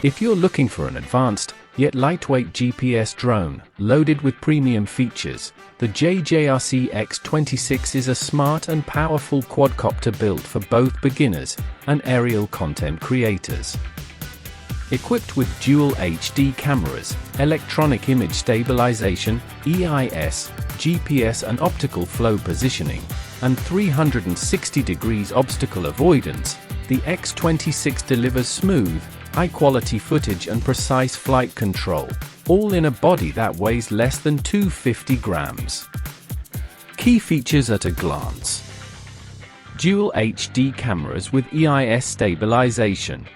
If you're looking for an advanced, yet lightweight GPS drone, loaded with premium features, the JJRC X26 is a smart and powerful quadcopter built for both beginners and aerial content creators. Equipped with dual HD cameras, electronic image stabilization, EIS, GPS and optical flow positioning, and 360 degrees obstacle avoidance, the X26 delivers smooth, high-quality footage and precise flight control, all in a body that weighs less than 250 grams. Key features at a glance: dual HD cameras with EIS stabilization.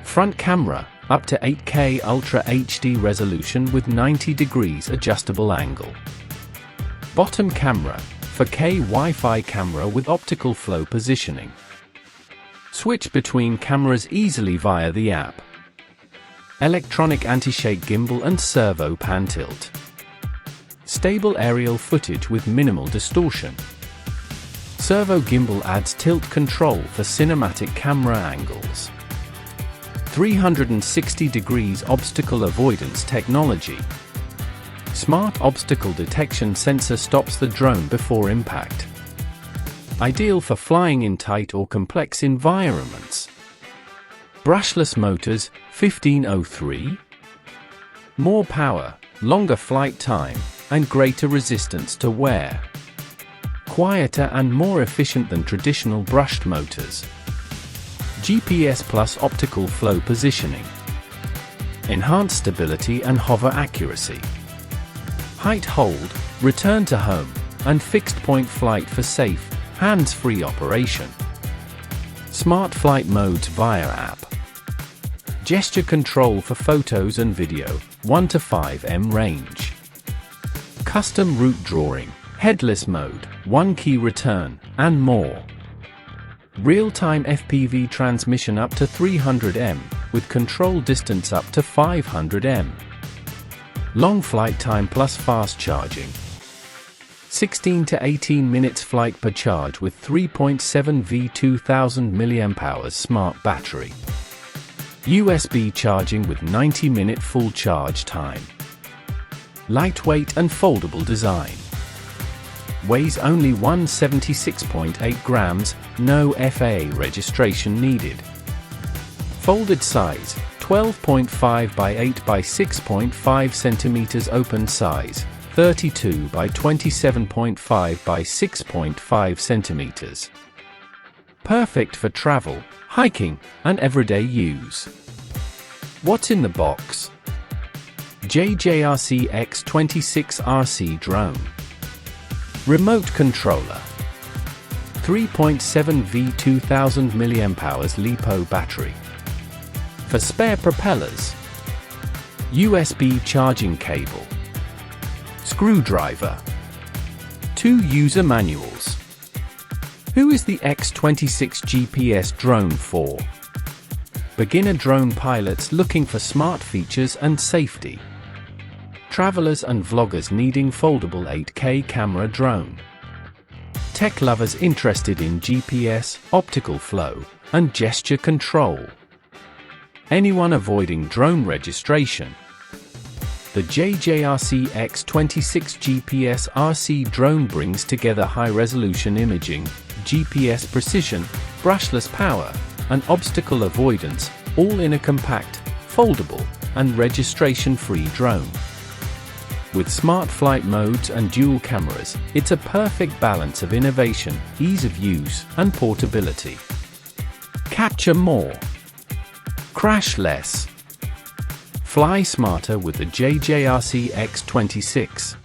Front camera, up to 8K Ultra HD resolution with 90 degrees adjustable angle. Bottom camera, 4K Wi-Fi camera with optical flow positioning. Switch between cameras easily via the app. Electronic anti-shake gimbal and servo pan tilt. Stable aerial footage with minimal distortion. Servo gimbal adds tilt control for cinematic camera angles. 360 degrees obstacle avoidance technology. Smart obstacle detection sensor stops the drone before impact. Ideal for flying in tight or complex environments. Brushless motors, 1503. More power, longer flight time, and greater resistance to wear. Quieter and more efficient than traditional brushed motors. GPS plus optical flow positioning. Enhanced stability and hover accuracy. Height hold, return to home, and fixed point flight for safe, hands-free operation. Smart flight modes via app. Gesture control for photos and video, 1 to 5m range. Custom route drawing, headless mode, 1 key return, and more. Real-time FPV transmission up to 300m, with control distance up to 500m. Long flight time plus fast charging. 16 to 18 minutes flight per charge with 3.7 V 2000 mAh smart battery. USB charging with 90-minute full charge time. Lightweight and foldable design. Weighs only 176.8 grams, no FAA registration needed. Folded size, 12.5 by 8 by 6.5 centimeters open size, 32 by 27.5 by 6.5 centimeters. Perfect for travel, hiking, and everyday use. What's in the box? JJRC X26 RC drone. Remote controller. 3.7 V 2000 mAh LiPo battery. For spare propellers. USB charging cable. Screwdriver. 2 user manuals. Who is the X26 GPS drone for? Beginner drone pilots looking for smart features and safety. Travelers and vloggers needing foldable 8K camera drone. Tech lovers interested in GPS, optical flow, and gesture control. Anyone avoiding drone registration. The JJRC X26 GPS RC drone brings together high-resolution imaging, GPS precision, brushless power, and obstacle avoidance, all in a compact, foldable, and registration-free drone. With smart flight modes and dual cameras, it's a perfect balance of innovation, ease of use, and portability. Capture more. Crash less. Fly smarter with the JJRC X26.